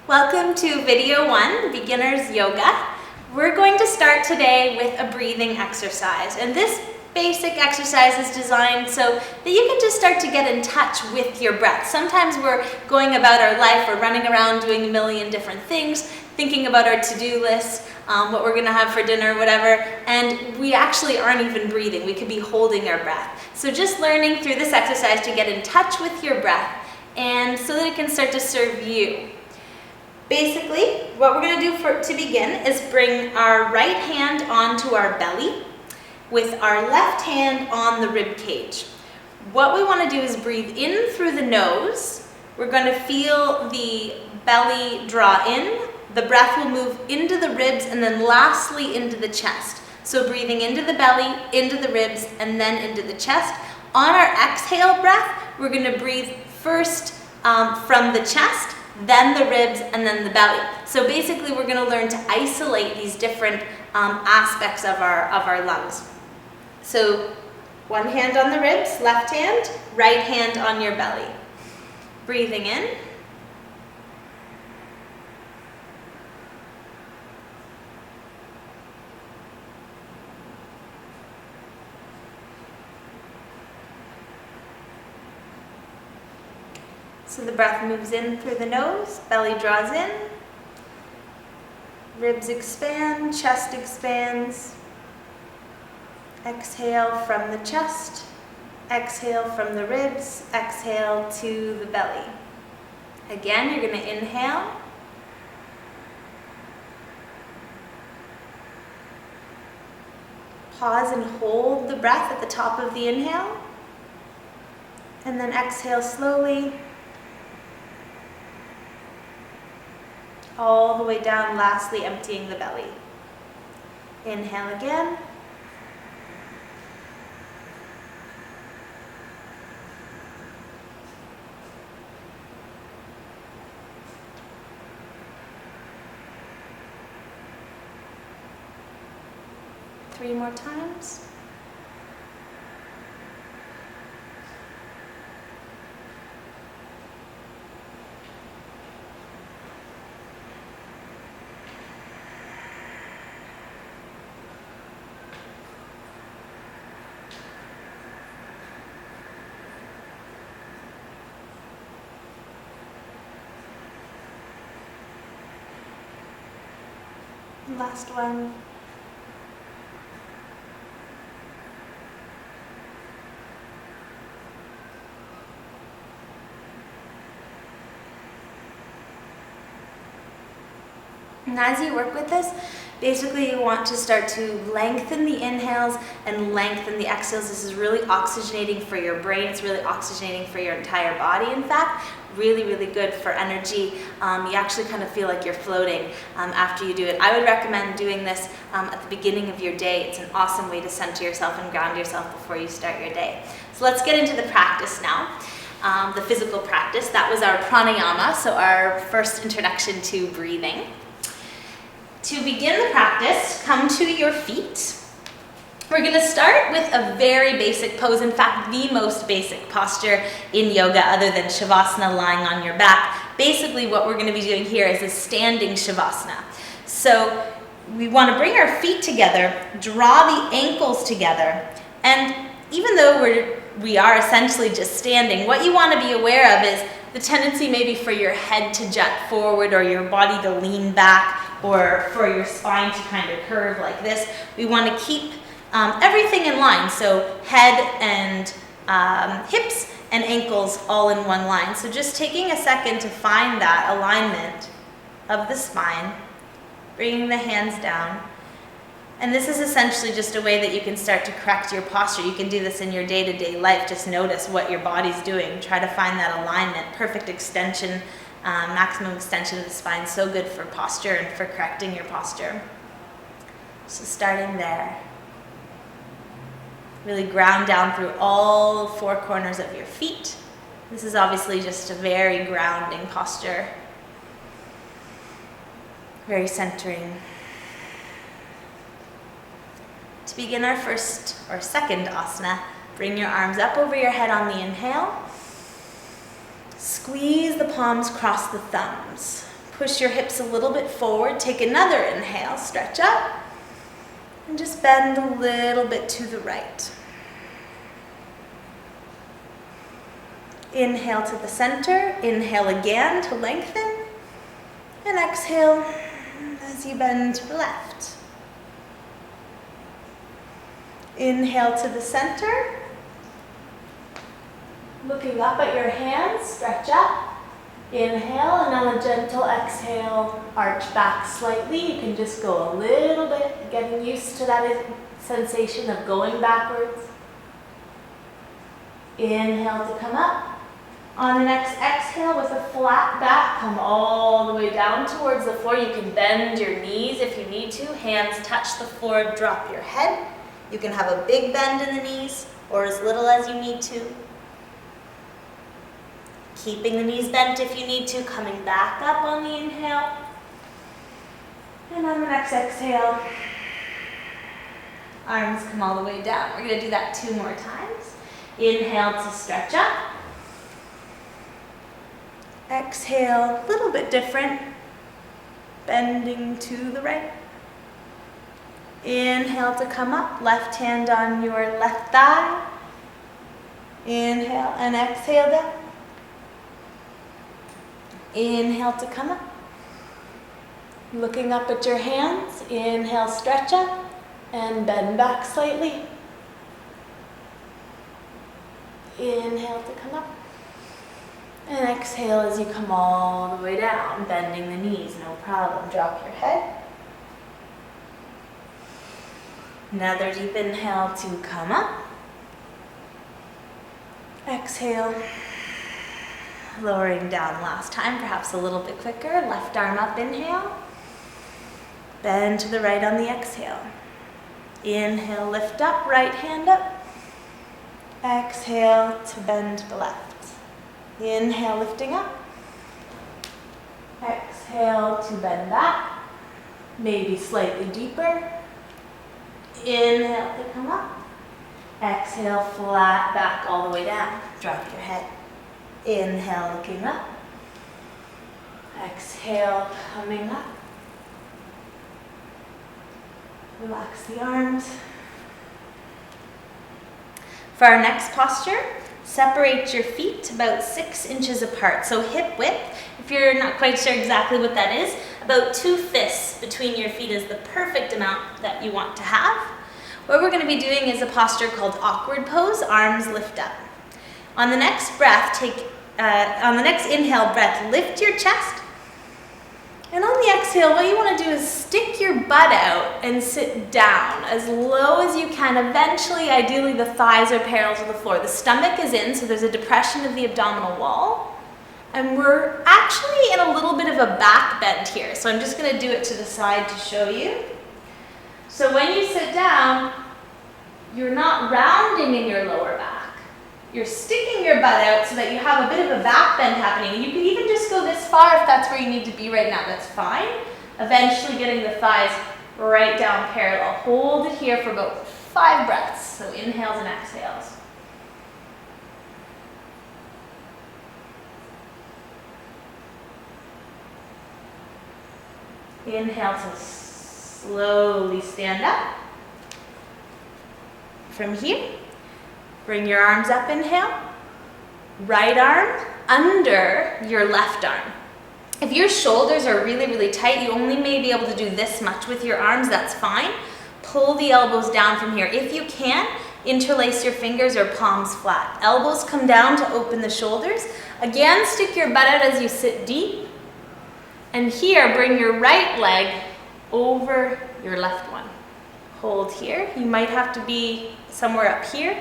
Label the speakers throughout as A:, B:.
A: Welcome to video 1, Beginner's Yoga. We're going to start today with a breathing exercise, and this basic exercise is designed so that you can just start to get in touch with your breath. Sometimes we're going about our life, we're running around doing a million different things, thinking about our to-do list, what we're gonna have for dinner, whatever, and we actually aren't even breathing. We could be holding our breath. So just learning through this exercise to get in touch with your breath and so that it can start to serve you. Basically, what we're going to do to begin is bring our right hand onto our belly with our left hand on the rib cage. What we want to do is breathe in through the nose. We're going to feel the belly draw in. The breath will move into the ribs and then lastly into the chest. So breathing into the belly, into the ribs, and then into the chest. On our exhale breath, we're going to breathe first from the chest, then the ribs, and then the belly. So basically we're going to learn to isolate these different aspects of our lungs. So one hand on the ribs, left hand, right hand on your belly. Breathing in. So the breath moves in through the nose, belly draws in, ribs expand, chest expands. Exhale from the chest, exhale from the ribs, exhale to the belly. Again, you're going to inhale. Pause and hold the breath at the top of the inhale. And then exhale slowly. All the way down, lastly emptying the belly. Inhale again. Three more times. Last one. And as you work with this, basically you want to start to lengthen the inhales and lengthen the exhales. This is really oxygenating for your brain. It's really oxygenating for your entire body, in fact. Really, really good for energy. You actually kind of feel like you're floating after you do it. I would recommend doing this at the beginning of your day. It's an awesome way to center yourself and ground yourself before you start your day. So let's get into the practice now. The physical practice. That was our pranayama, so our first introduction to breathing. To begin the practice, come to your feet. We're going to start with a very basic pose, in fact, the most basic posture in yoga other than Shavasana, lying on your back. Basically, what we're going to be doing here is a standing Shavasana. So we want to bring our feet together, draw the ankles together, and even though we are essentially just standing, what you want to be aware of is the tendency maybe for your head to jut forward or your body to lean back or for your spine to kind of curve like this. We want to keep everything in line, so head and hips and ankles all in one line. So just taking a second to find that alignment of the spine, bringing the hands down. And this is essentially just a way that you can start to correct your posture. You can do this in your day-to-day life. Just notice what your body's doing. Try to find that alignment, perfect extension, maximum extension of the spine. So good for posture and for correcting your posture. So starting there. Really ground down through all four corners of your feet. This is obviously just a very grounding posture. Very centering. To begin our first or second asana, bring your arms up over your head on the inhale. Squeeze the palms, cross the thumbs. Push your hips a little bit forward. Take another inhale, stretch up, and just bend a little bit to the right. Inhale to the center, inhale again to lengthen, and exhale as you bend to the left. Inhale to the center, looking up at your hands, stretch up. Inhale, and on a gentle exhale, arch back slightly. You can just go a little bit, getting used to that sensation of going backwards. Inhale to come up. On the next exhale, with a flat back, come all the way down towards the floor. You can bend your knees if you need to. Hands touch the floor, drop your head. You can have a big bend in the knees, or as little as you need to. Keeping the knees bent if you need to, coming back up on the inhale. And on the next exhale, arms come all the way down. We're going to do that 2 more times. Inhale to stretch up. Exhale, a little bit different, bending to the right. Inhale to come up, left hand on your left thigh. Inhale and exhale down. Inhale to come up. Looking up at your hands, inhale, stretch up, and bend back slightly. Inhale to come up. And exhale as you come all the way down, bending the knees, no problem. Drop your head. Another deep inhale to come up. Exhale. Lowering down last time, perhaps a little bit quicker. Left arm up, inhale. Bend to the right on the exhale. Inhale, lift up, right hand up. Exhale to bend to the left. Inhale, lifting up. Exhale to bend back. Maybe slightly deeper. Inhale to come up. Exhale, flat back all the way down. Drop your head. Inhale, looking up. Exhale, coming up. Relax the arms. For our next posture, separate your feet about 6 inches apart. So hip width, if you're not quite sure exactly what that is, about 2 fists between your feet is the perfect amount that you want to have. What we're going to be doing is a posture called awkward pose, arms lift up. On the next breath, on the next inhale breath, lift your chest. And on the exhale, what you want to do is stick your butt out and sit down as low as you can. Eventually, ideally, the thighs are parallel to the floor. The stomach is in, so there's a depression of the abdominal wall. And we're actually in a little bit of a back bend here. So I'm just going to do it to the side to show you. So when you sit down, you're not rounding in your lower back. You're sticking your butt out so that you have a bit of a back bend happening. And you can even just go this far if that's where you need to be right now. That's fine. Eventually getting the thighs right down parallel. Hold it here for about 5 breaths. So inhales and exhales. Inhale to slowly stand up. From here, bring your arms up, inhale. Right arm under your left arm. If your shoulders are really, really tight, you only may be able to do this much with your arms, that's fine. Pull the elbows down from here. If you can, interlace your fingers or palms flat. Elbows come down to open the shoulders. Again, stick your butt out as you sit deep. And here, bring your right leg over your left one. Hold here. You might have to be somewhere up here.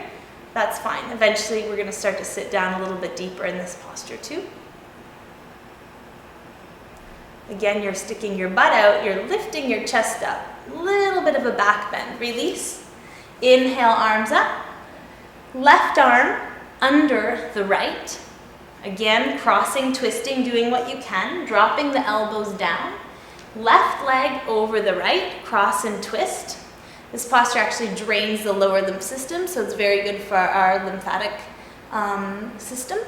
A: That's fine. Eventually, we're going to start to sit down a little bit deeper in this posture too. Again, you're sticking your butt out. You're lifting your chest up. A little bit of a back bend. Release. Inhale, arms up. Left arm under the right. Again, crossing, twisting, doing what you can. Dropping the elbows down. Left leg over the right. Cross and twist. This posture actually drains the lower lymph system, so it's very good for our lymphatic system.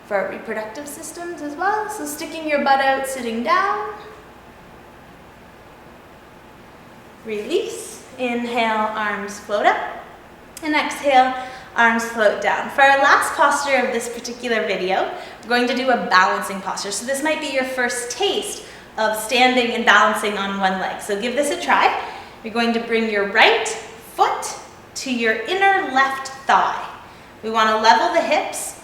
A: for our reproductive systems as well. So sticking your butt out, sitting down. Release. Inhale, arms float up. And exhale, arms float down. For our last posture of this particular video, we're going to do a balancing posture. So this might be your first taste of standing and balancing on one leg. So give this a try. You're going to bring your right foot to your inner left thigh. We want to level the hips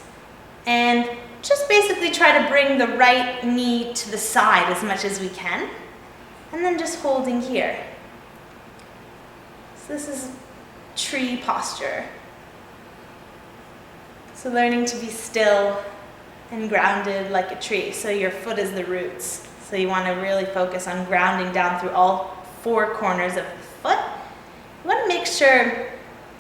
A: and just basically try to bring the right knee to the side as much as we can. And then just holding here. So this is tree posture. So learning to be still and grounded like a tree. So your foot is the roots. So you want to really focus on grounding down through all four corners of the foot. You want to make sure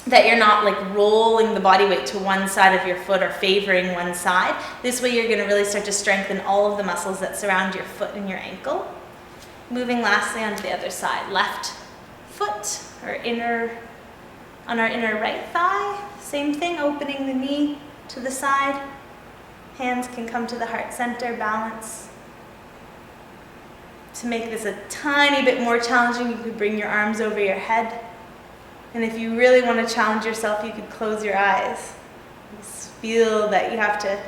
A: that you're not like rolling the body weight to one side of your foot or favoring one side. This way you're going to really start to strengthen all of the muscles that surround your foot and your ankle. Moving lastly onto the other side. Left foot or on our inner right thigh. Same thing, opening the knee to the side. Hands can come to the heart center, balance. To make this a tiny bit more challenging, you could bring your arms over your head. And if you really want to challenge yourself, you could close your eyes. Just feel that you have to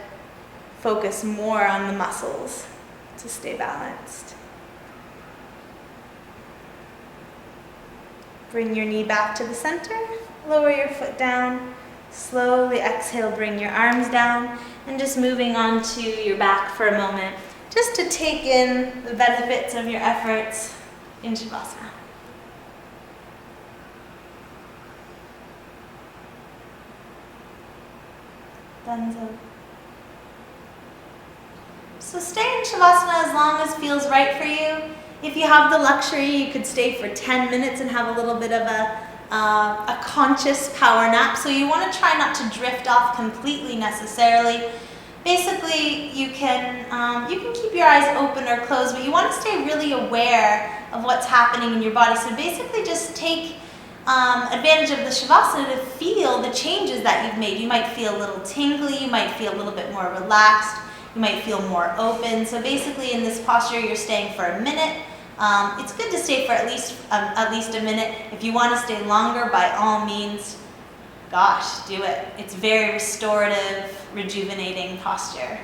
A: focus more on the muscles to stay balanced. Bring your knee back to the center, lower your foot down. Slowly exhale, bring your arms down, and just moving onto your back for a moment, just to take in the benefits of your efforts in Shavasana. Danzo. So stay in Shavasana as long as feels right for you. If you have the luxury, you could stay for 10 minutes and have a little bit of a conscious power nap. So you want to try not to drift off completely necessarily. Basically, you can keep your eyes open or closed, but you want to stay really aware of what's happening in your body. So basically just take advantage of the Shavasana to feel the changes that you've made. You might feel a little tingly, you might feel a little bit more relaxed, you might feel more open. So basically in this posture, you're staying for a minute. It's good to stay for at least a minute. If you want to stay longer, by all means, gosh, do it. It's very restorative, rejuvenating posture.